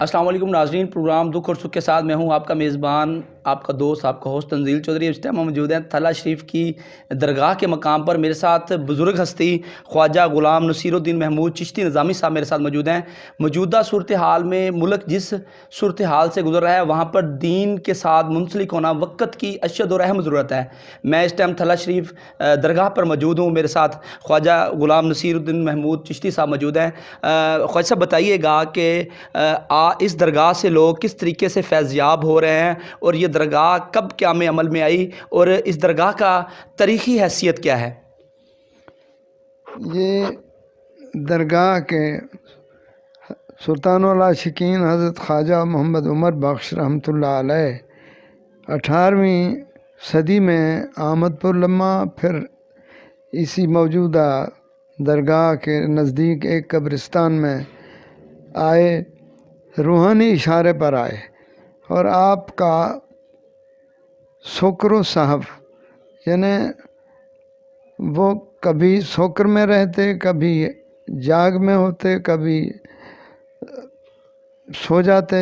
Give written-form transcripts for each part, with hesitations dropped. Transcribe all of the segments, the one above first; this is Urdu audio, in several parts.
السلام علیکم ناظرین، پروگرام دکھ اور سکھ کے ساتھ میں ہوں آپ کا میزبان، آپ کا دوست، آپ کا ہوسٹ تنزیل چودھری۔ اس ٹائم ہم موجود ہیں تھلہ شریف کی درگاہ کے مقام پر۔ میرے ساتھ بزرگ ہستی خواجہ غلام نصیر الدین محمود چشتی نظامی صاحب میرے ساتھ موجود ہیں۔ موجودہ صورتحال میں ملک جس صورتحال سے گزر رہا ہے وہاں پر دین کے ساتھ منسلک ہونا وقت کی اشد اور اہم ضرورت ہے۔ میں اس ٹائم تھلہ شریف درگاہ پر موجود ہوں، میرے ساتھ خواجہ غلام نصیر الدین محمود چشتی صاحب موجود ہیں۔ خواجہ صاحب بتائیے گا کہ اس درگاہ سے لوگ کس طریقے سے فیض یاب ہو رہے ہیں، اور یہ درگاہ کب قیام عمل میں آئی، اور اس درگاہ کا تاریخی حیثیت کیا ہے؟ یہ درگاہ کے سلطان العاشقین حضرت خواجہ محمد عمر بخش رحمۃ اللہ علیہ 18ویں صدی میں آمد پر لمحہ پھر اسی موجودہ درگاہ کے نزدیک ایک قبرستان میں آئے، روحانی اشارے پر آئے، اور آپ کا سوکر و صحب، یعنی وہ کبھی سوکر میں رہتے، کبھی جاگ میں ہوتے، کبھی سو جاتے،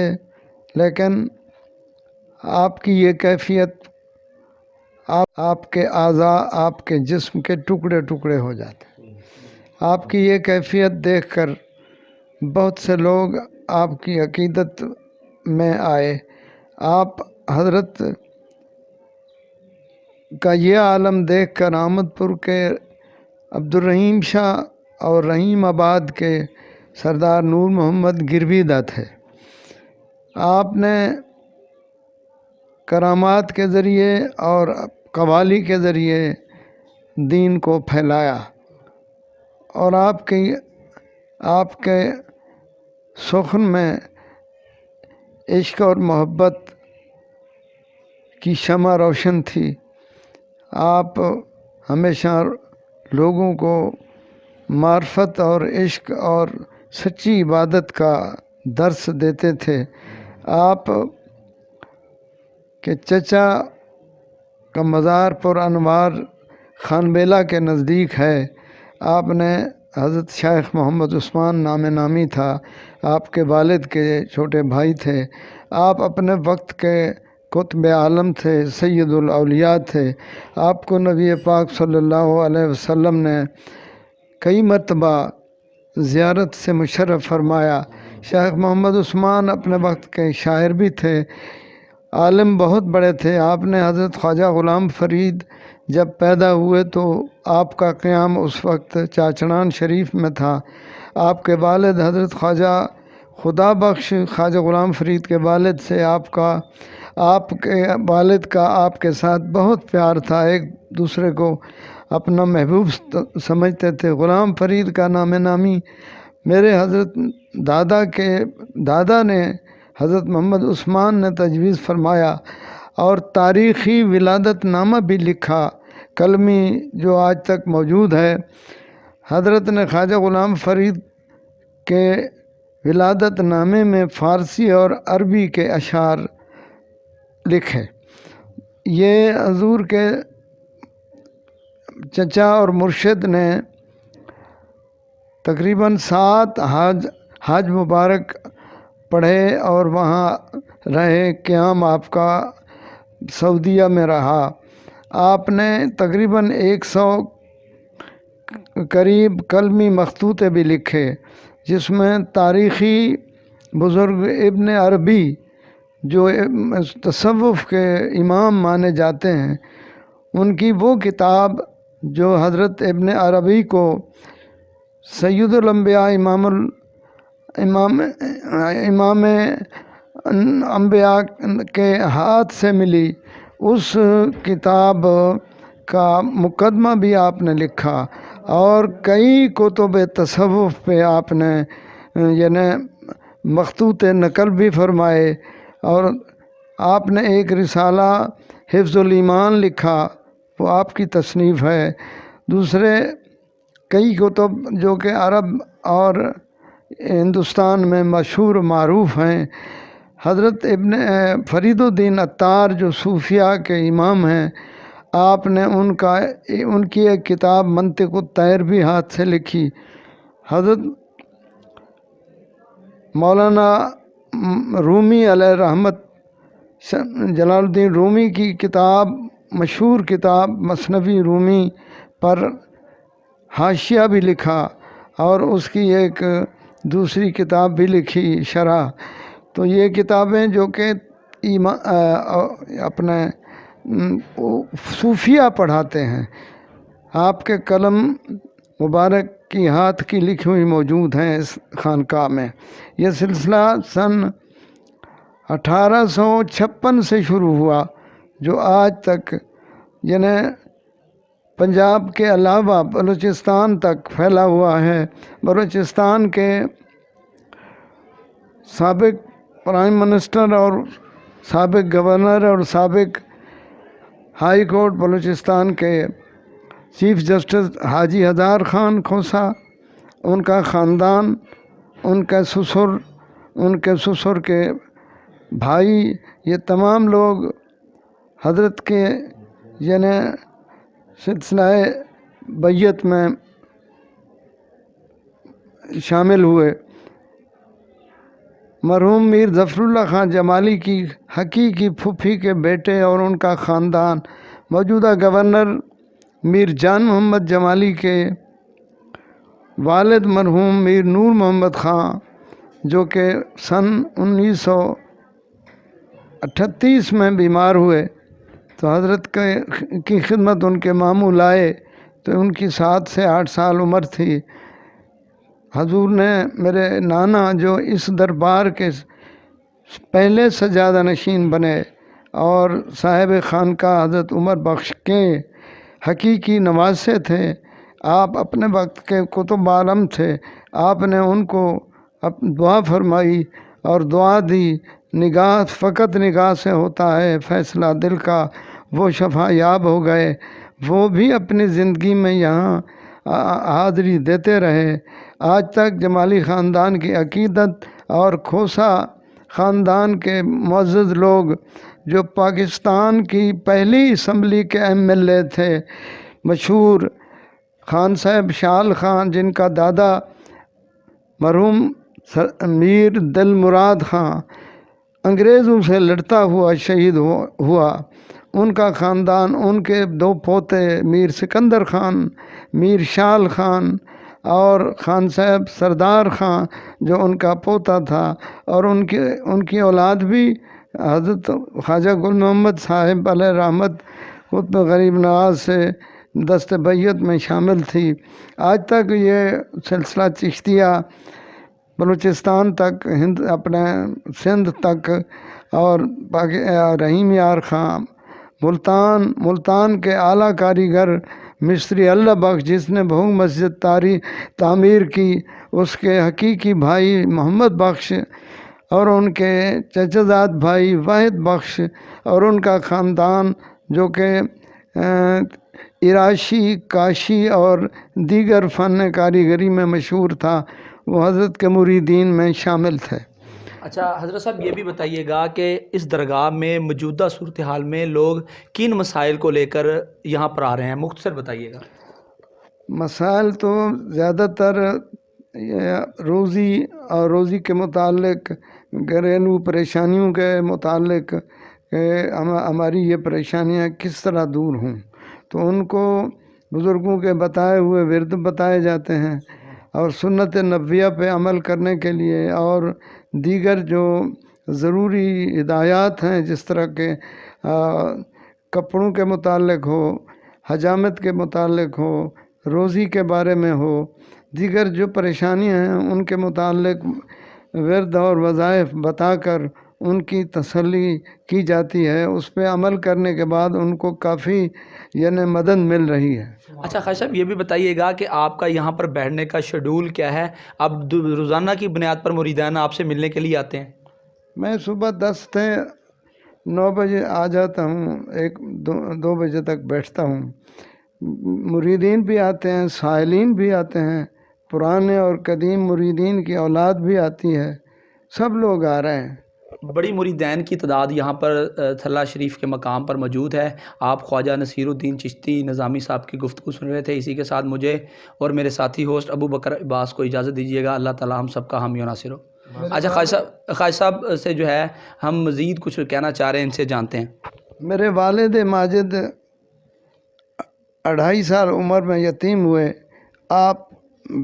لیکن آپ کی یہ کیفیت، آپ کے اعضاء، آپ کے جسم کے ٹکڑے ٹکڑے ہو جاتے۔ آپ کی یہ کیفیت دیکھ کر بہت سے لوگ آپ کی عقیدت میں آئے۔ آپ حضرت کا یہ عالم دیکھ کر احمد پور کے عبدالرحیم شاہ اور رحیم آباد کے سردار نور محمد گرویدہ تھے۔ آپ نے کرامات کے ذریعے اور قوالی کے ذریعے دین کو پھیلایا، اور آپ کے سخن میں عشق اور محبت کی شمع روشن تھی۔ آپ ہمیشہ لوگوں کو معرفت اور عشق اور سچی عبادت کا درس دیتے تھے۔ آپ کے چچا کا مزار پر انوار خان بیلہ کے نزدیک ہے۔ آپ نے حضرت شیخ محمد عثمان نام نامی تھا، آپ کے والد کے چھوٹے بھائی تھے۔ آپ اپنے وقت کے قطب عالم تھے، سید الاولیاء تھے۔ آپ کو نبی پاک صلی اللہ علیہ وسلم نے کئی مرتبہ زیارت سے مشرف فرمایا۔ شیخ محمد عثمان اپنے وقت کے شاعر بھی تھے، عالم بہت بڑے تھے۔ آپ نے حضرت خواجہ غلام فرید جب پیدا ہوئے تو آپ کا قیام اس وقت چاچڑان شریف میں تھا۔ آپ کے والد حضرت خواجہ خدا بخش خواجہ غلام فرید کے والد سے آپ کے والد کا آپ کے ساتھ بہت پیار تھا، ایک دوسرے کو اپنا محبوب سمجھتے تھے۔ غلام فرید کا نام نامی میرے حضرت دادا نے حضرت محمد عثمان نے تجویز فرمایا، اور تاریخی ولادت نامہ بھی لکھا، کلمی، جو آج تک موجود ہے۔ حضرت نے خواجہ غلام فرید کے ولادت نامے میں فارسی اور عربی کے اشعار لکھے۔ یہ حضور کے چچا اور مرشد نے تقریباً 7 حج مبارک پڑھے اور وہاں رہے۔ قیام آپ کا سعودیہ میں رہا۔ آپ نے تقریباً 100 قریب کلمی مخطوطے بھی لکھے، جس میں تاریخی بزرگ ابن عربی، جو تصوف کے امام مانے جاتے ہیں، ان کی وہ کتاب جو حضرت ابن عربی کو سید الانبیاء امام انبیاء کے ہاتھ سے ملی، اس کتاب کا مقدمہ بھی آپ نے لکھا، اور کئی کتب تصوف پہ آپ نے یعنی مخطوط نقل بھی فرمائے، اور آپ نے ایک رسالہ حفظ الایمان لکھا، وہ آپ کی تصنیف ہے۔ دوسرے کئی کتب جو کہ عرب اور ہندوستان میں مشہور و معروف ہیں۔ حضرت ابن فرید الدین عطار جو صوفیاء کے امام ہیں، آپ نے ان کی ایک کتاب منطق الطیر بھی ہاتھ سے لکھی۔ حضرت مولانا رومی علیہ رحمت، جلال الدین رومی کی کتاب، مشہور کتاب مثنوی رومی پر حاشیہ بھی لکھا، اور اس کی ایک دوسری کتاب بھی لکھی شرح۔ تو یہ کتابیں جو کہ اپنے صوفیہ پڑھاتے ہیں، آپ کے قلم مبارک کی ہاتھ کی لکھی ہوئی موجود ہیں اس خانقاہ میں۔ یہ سلسلہ سن 1856 سے شروع ہوا، جو آج تک یعنی پنجاب کے علاوہ بلوچستان تک پھیلا ہوا ہے۔ بلوچستان کے سابق پرائم منسٹر اور سابق گورنر اور سابق ہائی کورٹ بلوچستان کے چیف جسٹس حاجی ہزار خان کھوسا، ان کا خاندان، ان کے سسر کے بھائی، یہ تمام لوگ حضرت کے یعنی سلسلہ بیعت میں شامل ہوئے۔ مرحوم میر ظفر اللہ خان جمالی کی حقیقی پھوپھی کے بیٹے اور ان کا خاندان موجودہ گورنر میر جان محمد جمالی کے والد مرحوم میر نور محمد خان، جو کہ سن 1938 میں بیمار ہوئے، تو حضرت کی خدمت ان کے ماموں لائے تو ان کی 7 سے 8 سال عمر تھی۔ حضور نے میرے نانا جو اس دربار کے پہلے سجادہ نشین بنے اور صاحب خانقاہ حضرت عمر بخش کے حقیقی نواسے تھے، آپ اپنے وقت کے کتب عالم تھے، آپ نے ان کو دعا فرمائی اور دعا دی، نگاہ فقط نگاہ سے ہوتا ہے فیصلہ دل کا، وہ شفا یاب ہو گئے۔ وہ بھی اپنی زندگی میں یہاں حاضری دیتے رہے۔ آج تک جمالی خاندان کی عقیدت اور کھوسا خاندان کے معزز لوگ، جو پاکستان کی پہلی اسمبلی کے MLA تھے، مشہور خان صاحب شال خان، جن کا دادا مرحوم میر دل مراد خان انگریزوں سے لڑتا ہوا شہید ہوا، ان کا خاندان، ان کے 2 پوتے میر سکندر خان، میر شال خان اور خان صاحب سردار خان جو ان کا پوتا تھا، اور ان کی اولاد بھی حضرت خواجہ گل محمد صاحب علیہ رحمت قطب غریب نواز سے دست بیعت میں شامل تھی۔ آج تک یہ سلسلہ چشتیہ بلوچستان تک، اپنے سندھ تک، اور رحیم یار خان ملتان کے اعلیٰ کاریگر مستری اللہ بخش، جس نے بہو مسجد تعمیر کی، اس کے حقیقی بھائی محمد بخش اور ان کے چچا زاد بھائی واحد بخش اور ان کا خاندان، جو کہ عراشی، کاشی اور دیگر فن کاریگری میں مشہور تھا، وہ حضرت کے مریدین میں شامل تھے۔ اچھا حضرت صاحب، یہ بھی بتائیے گا کہ اس درگاہ میں موجودہ صورتحال میں لوگ کن مسائل کو لے کر یہاں پر آ رہے ہیں، مختصر بتائیے گا۔ مسائل تو زیادہ تر روزی کے متعلق، گھریلو پریشانیوں کے متعلق، کہ ہماری یہ پریشانیاں کس طرح دور ہوں، تو ان کو بزرگوں کے بتائے ہوئے ورد بتائے جاتے ہیں، اور سنت نبویہ پہ عمل کرنے کے لیے اور دیگر جو ضروری ہدایات ہیں، جس طرح کے کپڑوں کے متعلق ہو، حجامت کے متعلق ہو، روزی کے بارے میں ہو، دیگر جو پریشانیاں ہیں ان کے متعلق ورد اور وظائف بتا کر ان کی تسلی کی جاتی ہے۔ اس پہ عمل کرنے کے بعد ان کو کافی یعنی مدد مل رہی ہے۔ اچھا خواجہ صاحب، یہ بھی بتائیے گا کہ آپ کا یہاں پر بیٹھنے کا شیڈول کیا ہے؟ اب روزانہ کی بنیاد پر مریدان آپ سے ملنے کے لیے آتے ہیں؟ میں صبح 10 سے 9 بجے آ جاتا ہوں، 2 بجے تک بیٹھتا ہوں۔ مریدین بھی آتے ہیں، سائلین بھی آتے ہیں، پرانے اور قدیم مریدین کی اولاد بھی آتی ہے، سب لوگ آ رہے ہیں۔ بڑی مریدین کی تعداد یہاں پر تھلہ شریف کے مقام پر موجود ہے۔ آپ خواجہ نصیر الدین چشتی نظامی صاحب کی گفتگو سن رہے تھے۔ اسی کے ساتھ مجھے اور میرے ساتھی ہوسٹ ابو بکر عباس کو اجازت دیجیے گا۔ اللہ تعالی ہم سب کا حامی و ناصر ہو۔ اچھا خواجہ صاحب سے جو ہے ہم مزید کچھ کہنا چاہ رہے ہیں، ان سے جانتے ہیں۔ میرے والد ماجد 2.5 سال عمر میں یتیم ہوئے۔ آپ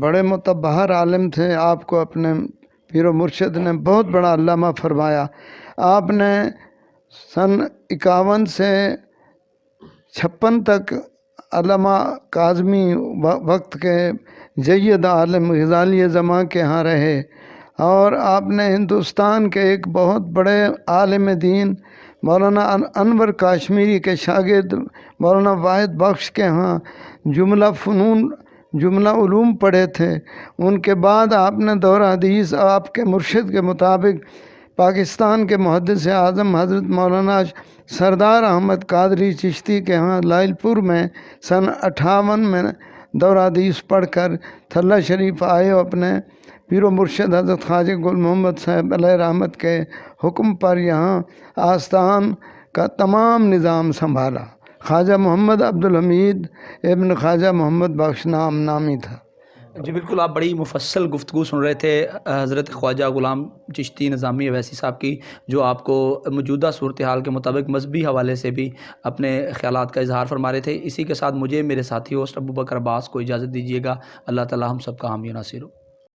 بڑے متبحر عالم تھے، آپ کو اپنے پیر و مرشد نے بہت بڑا علامہ فرمایا۔ آپ نے سن 51 سے 56 تک علامہ کاظمی وقت کے جید عالم غزالی زماں کے ہاں رہے، اور آپ نے ہندوستان کے ایک بہت بڑے عالم دین مولانا انور کاشمیری کے شاگرد مولانا واحد بخش کے ہاں جملہ علوم پڑھے تھے۔ ان کے بعد آپ نے دورہ حدیث آپ کے مرشد کے مطابق پاکستان کے محدث اعظم حضرت مولانا سردار احمد قادری چشتی کے ہاں لائل پور میں سن 58 میں دورہ حدیث پڑھ کر تھلہ شریف آئے اور اپنے پیر و مرشد حضرت خواجہ گل محمد صاحب علیہ رحمت کے حکم پر یہاں آستان کا تمام نظام سنبھالا۔ خواجہ محمد عبدالحمید ابن خواجہ محمد بخش نامی تھا۔ جی بالکل، آپ بڑی مفصل گفتگو سن رہے تھے حضرت خواجہ غلام چشتی نظامی اویسی صاحب کی، جو آپ کو موجودہ صورتحال کے مطابق مذہبی حوالے سے بھی اپنے خیالات کا اظہار فرما رہے تھے۔ اسی کے ساتھ مجھے میرے ساتھی ہوسٹ ابو بکر عباس کو اجازت دیجیے گا۔ اللہ تعالی ہم سب کا حامی و ناصر ہو۔